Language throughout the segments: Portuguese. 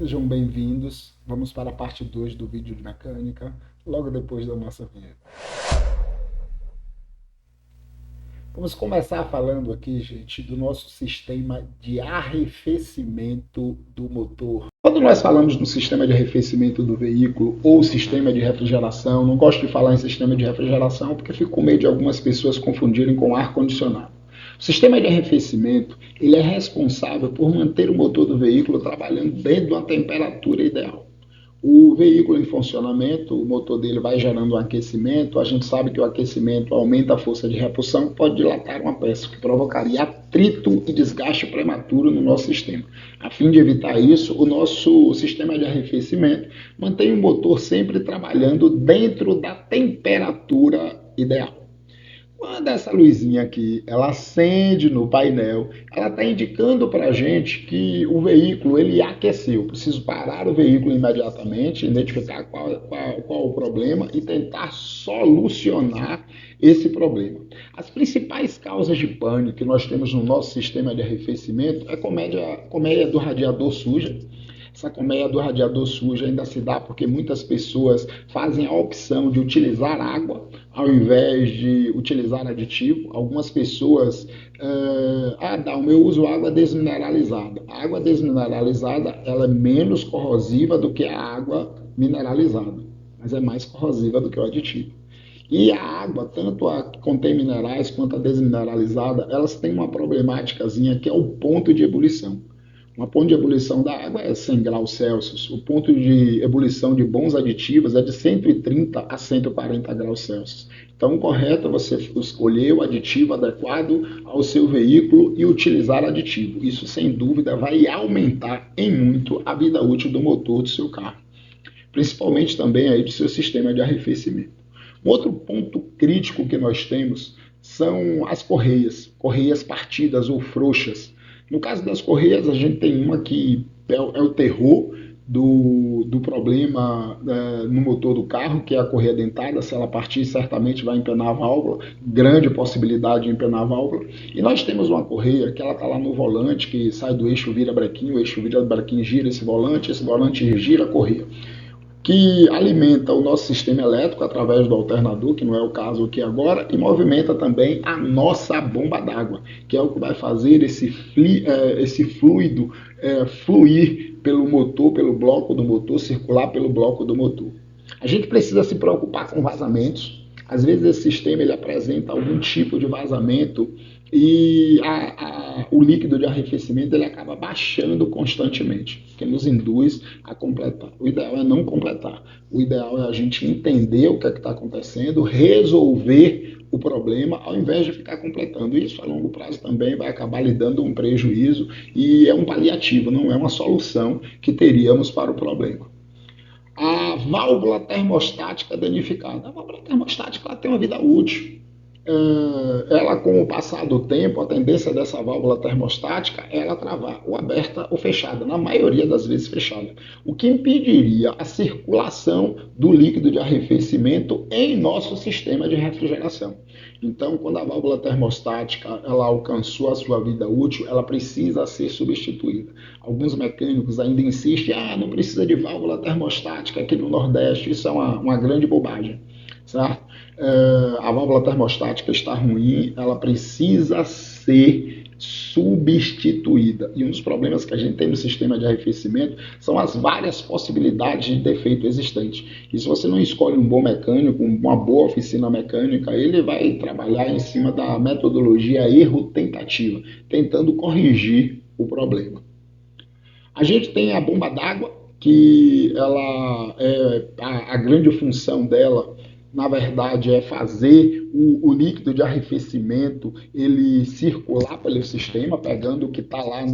Sejam bem-vindos. Vamos para a parte 2 do vídeo de mecânica, logo depois da nossa vinheta. Vamos começar falando aqui, gente, do nosso sistema de arrefecimento do motor. Quando nós falamos no sistema de arrefecimento do veículo ou sistema de refrigeração, não gosto de falar em sistema de refrigeração porque fico com medo de algumas pessoas confundirem com ar-condicionado. O sistema de arrefecimento ele é responsável por manter o motor do veículo trabalhando dentro de uma temperatura ideal. O veículo em funcionamento, o motor dele vai gerando um aquecimento. A gente sabe que o aquecimento aumenta a força de repulsão, pode dilatar uma peça, que provocaria atrito e desgaste prematuro no nosso sistema. A fim de evitar isso, o nosso sistema de arrefecimento mantém o motor sempre trabalhando dentro da temperatura ideal. Quando essa luzinha aqui, ela acende no painel, ela está indicando para a gente que o veículo ele aqueceu. Preciso parar o veículo imediatamente, identificar qual o problema e tentar solucionar esse problema. As principais causas de pânico que nós temos no nosso sistema de arrefecimento é a colmeia do radiador suja. Essa colmeia do radiador suja ainda se dá porque muitas pessoas fazem a opção de utilizar água ao invés de utilizar aditivo. Algumas pessoas, eu uso água desmineralizada. A água desmineralizada ela é menos corrosiva do que a água mineralizada, mas é mais corrosiva do que o aditivo. E a água, tanto a que contém minerais quanto a desmineralizada, elas têm uma problemáticazinha que é o ponto de ebulição. Uma ponto de ebulição da água é 100 graus Celsius. O ponto de ebulição de bons aditivos é de 130 a 140 graus Celsius. Então, o correto é você escolher o aditivo adequado ao seu veículo e utilizar aditivo. Isso, sem dúvida, vai aumentar em muito a vida útil do motor do seu carro, principalmente também aí do seu sistema de arrefecimento. Um outro ponto crítico que nós temos são as correias partidas ou frouxas. No caso das correias, a gente tem uma que é o terror do problema no motor do carro, que é a correia dentada. Se ela partir, certamente vai empenar a válvula, grande possibilidade de empenar a válvula. E nós temos uma correia que ela está lá no volante, que sai do eixo vira-brequim, o eixo vira-brequim gira esse volante gira a correia, que alimenta o nosso sistema elétrico através do alternador, que não é o caso aqui agora, e movimenta também a nossa bomba d'água, que é o que vai fazer esse fluido fluir pelo motor, pelo bloco do motor, circular pelo bloco do motor. A gente precisa se preocupar com vazamentos. Às vezes esse sistema ele apresenta algum tipo de vazamento e o líquido de arrefecimento ele acaba baixando constantemente, que nos induz a completar. O ideal é não completar. O ideal é a gente entender o que é que está acontecendo, resolver o problema, ao invés de ficar completando. Isso a longo prazo também vai acabar lhe dando um prejuízo e é um paliativo, não é uma solução que teríamos para o problema. A válvula termostática danificada. A válvula termostática ela tem uma vida útil. Ela, com o passar do tempo, a tendência dessa válvula termostática é ela travar, ou aberta ou fechada, na maioria das vezes fechada, o que impediria a circulação do líquido de arrefecimento em nosso sistema de refrigeração. Então, quando a válvula termostática ela alcançou a sua vida útil, ela precisa ser substituída. Alguns mecânicos ainda insistem, não precisa de válvula termostática aqui no Nordeste, isso é uma grande bobagem, certo? A válvula termostática está ruim, ela precisa ser substituída. E um dos problemas que a gente tem no sistema de arrefecimento são as várias possibilidades de defeito existentes. E se você não escolhe um bom mecânico, uma boa oficina mecânica, ele vai trabalhar em cima da metodologia erro-tentativa, tentando corrigir o problema. A gente tem a bomba d'água, que ela a grande função dela na verdade, é fazer o líquido de arrefecimento ele circular pelo sistema, pegando o que está lá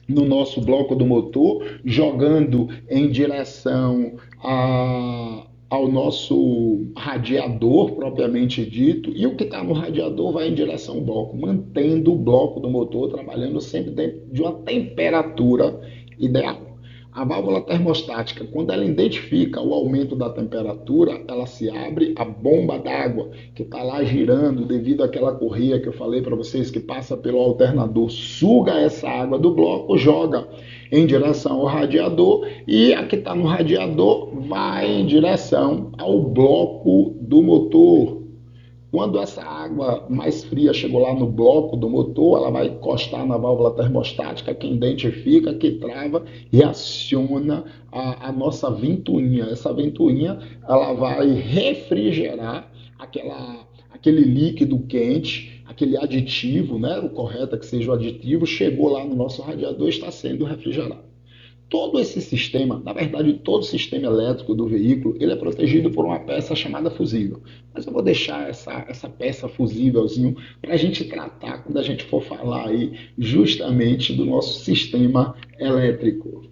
no nosso bloco do motor, jogando em direção ao nosso radiador propriamente dito, e o que está no radiador vai em direção ao bloco, mantendo o bloco do motor trabalhando sempre dentro de uma temperatura ideal. A válvula termostática, quando ela identifica o aumento da temperatura, ela se abre a bomba d'água, que está lá girando devido àquela correia que eu falei para vocês, que passa pelo alternador, suga essa água do bloco, joga em direção ao radiador e a que está no radiador vai em direção ao bloco do motor. Quando essa água mais fria chegou lá no bloco do motor, ela vai encostar na válvula termostática que identifica, que trava e aciona a nossa ventoinha. Essa ventoinha ela vai refrigerar aquele líquido quente, aquele aditivo, né? O correto é que seja o aditivo, chegou lá no nosso radiador e está sendo refrigerado. Todo esse sistema, na verdade, todo o sistema elétrico do veículo, ele é protegido por uma peça chamada fusível. Mas eu vou deixar essa peça fusívelzinho para a gente tratar quando a gente for falar aí justamente do nosso sistema elétrico.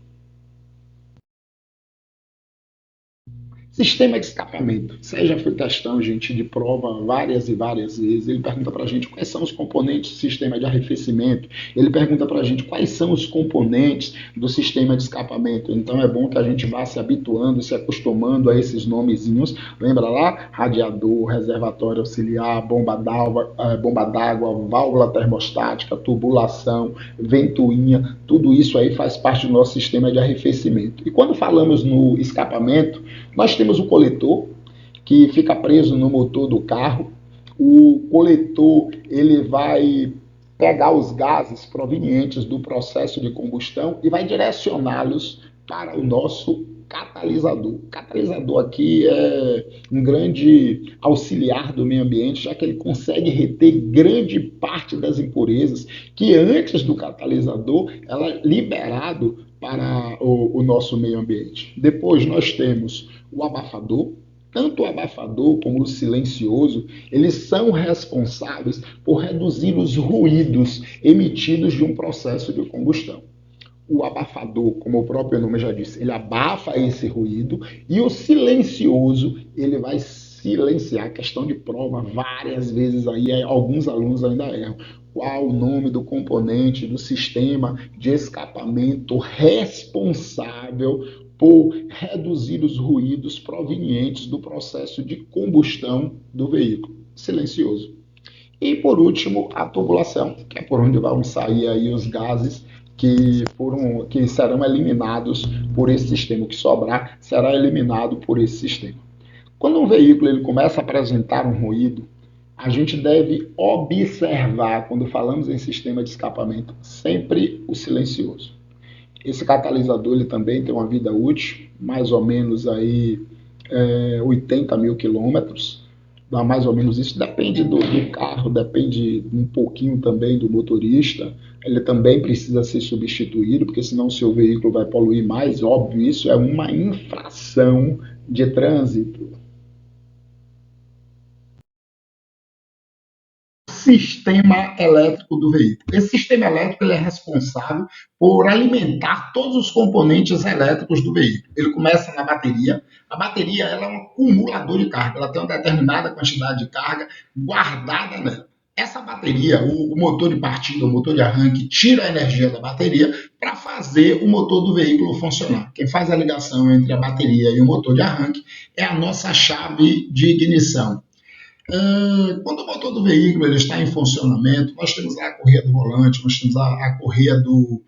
Sistema de escapamento. Isso aí já foi questão, gente, de prova várias e várias vezes. Ele pergunta para a gente quais são os componentes do sistema de arrefecimento. Ele pergunta para a gente quais são os componentes do sistema de escapamento. Então é bom que a gente vá se habituando, se acostumando a esses nomezinhos. Lembra lá? Radiador, reservatório auxiliar, bomba d'água, válvula termostática, tubulação, ventoinha. Tudo isso aí faz parte do nosso sistema de arrefecimento. E quando falamos no escapamento, nós temos o coletor, que fica preso no motor do carro. O coletor ele vai pegar os gases provenientes do processo de combustão e vai direcioná-los para o nosso catalisador. O catalisador aqui é um grande auxiliar do meio ambiente, já que ele consegue reter grande parte das impurezas que antes do catalisador ela é liberado para o nosso meio ambiente. Depois nós temos o abafador. Tanto o abafador como o silencioso, eles são responsáveis por reduzir os ruídos emitidos de um processo de combustão. O abafador, como o próprio nome já disse, ele abafa esse ruído, e o silencioso, ele vai silenciar. Questão de prova várias vezes aí, alguns alunos ainda erram. Qual o nome do componente do sistema de escapamento responsável por reduzir os ruídos provenientes do processo de combustão do veículo? Silencioso. E por último, a tubulação, que é por onde vão sair aí os gases que serão eliminados por esse sistema. O que sobrar será eliminado por esse sistema. Quando um veículo ele começa a apresentar um ruído, a gente deve observar, quando falamos em sistema de escapamento, sempre o silencioso. Esse catalisador ele também tem uma vida útil, mais ou menos aí 80 mil quilômetros, dá mais ou menos isso. Depende do carro, depende um pouquinho também do motorista. Ele também precisa ser substituído, porque senão o seu veículo vai poluir mais. Óbvio, isso é uma infração de trânsito. Sistema elétrico do veículo. Esse sistema elétrico ele é responsável por alimentar todos os componentes elétricos do veículo. Ele começa na bateria. A bateria ela é um acumulador de carga. Ela tem uma determinada quantidade de carga guardada nela. Essa bateria, o motor de partida, o motor de arranque, tira a energia da bateria para fazer o motor do veículo funcionar. Quem faz a ligação entre a bateria e o motor de arranque é a nossa chave de ignição. Quando o motor do veículo ele está em funcionamento, nós temos lá a correia do volante, nós temos a correia do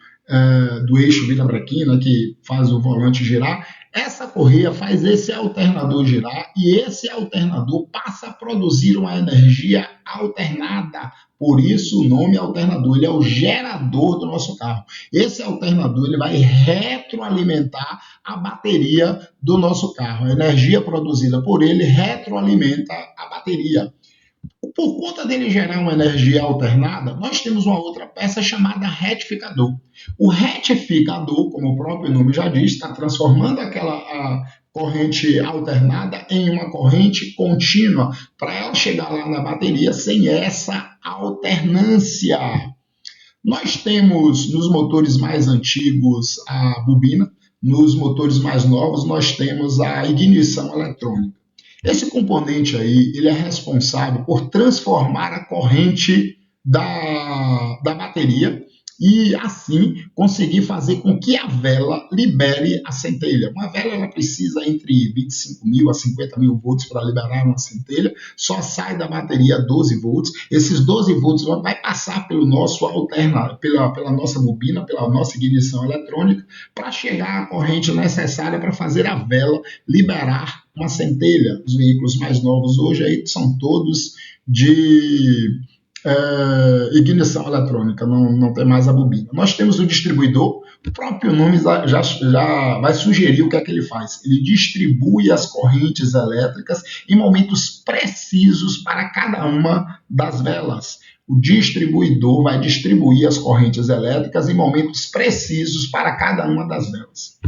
eixo vira-brequina, que faz o volante girar. Essa correia faz esse alternador girar e esse alternador passa a produzir uma energia alternada. Por isso o nome alternador, ele é o gerador do nosso carro. Esse alternador ele vai retroalimentar a bateria do nosso carro. A energia produzida por ele retroalimenta a bateria. Por conta dele gerar uma energia alternada, nós temos uma outra peça chamada retificador. O retificador, como o próprio nome já diz, está transformando aquela corrente alternada em uma corrente contínua para ela chegar lá na bateria sem essa alternância. Nós temos nos motores mais antigos a bobina, nos motores mais novos nós temos a ignição eletrônica. Esse componente aí, ele é responsável por transformar a corrente da bateria e assim conseguir fazer com que a vela libere a centelha. Uma vela ela precisa entre 25.000 a 50.000 volts para liberar uma centelha, só sai da bateria 12 volts. Esses 12 volts vai passar pelo nosso pela nossa bobina, pela nossa ignição eletrônica, para chegar à corrente necessária para fazer a vela liberar uma centelha. Os veículos mais novos hoje aí são todos de ignição eletrônica, não tem mais a bobina. Nós temos o distribuidor, o próprio nome já vai sugerir o que é que ele faz. Ele distribui as correntes elétricas em momentos precisos para cada uma das velas. O distribuidor vai distribuir as correntes elétricas em momentos precisos para cada uma das velas.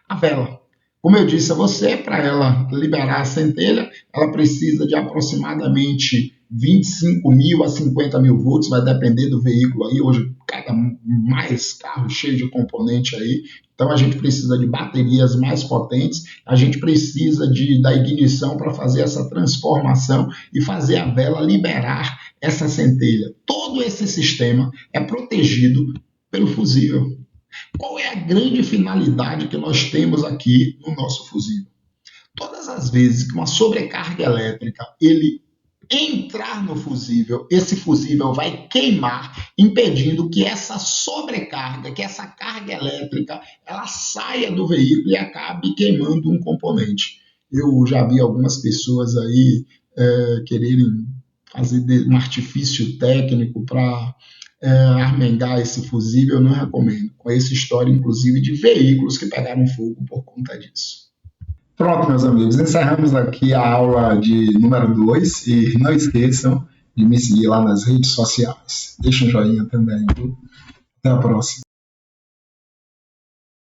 A vela, como eu disse a você, para ela liberar a centelha, ela precisa de aproximadamente 25.000 a 50.000 volts, vai depender do veículo aí, hoje cada mais carro cheio de componente aí, então a gente precisa de baterias mais potentes, a gente precisa da ignição para fazer essa transformação e fazer a vela liberar essa centelha. Todo esse sistema é protegido pelo fusível. Qual é a grande finalidade que nós temos aqui no nosso fusível? Todas as vezes que uma sobrecarga elétrica ele entrar no fusível, esse fusível vai queimar, impedindo que essa sobrecarga, que essa carga elétrica, ela saia do veículo e acabe queimando um componente. Eu já vi algumas pessoas aí quererem fazer um artifício técnico para armengar esse fusível, eu não recomendo. Conheço história, inclusive, de veículos que pegaram fogo por conta disso. Pronto, meus amigos, encerramos aqui a aula de número 2 e não esqueçam de me seguir lá nas redes sociais. Deixa um joinha também, viu? Até a próxima.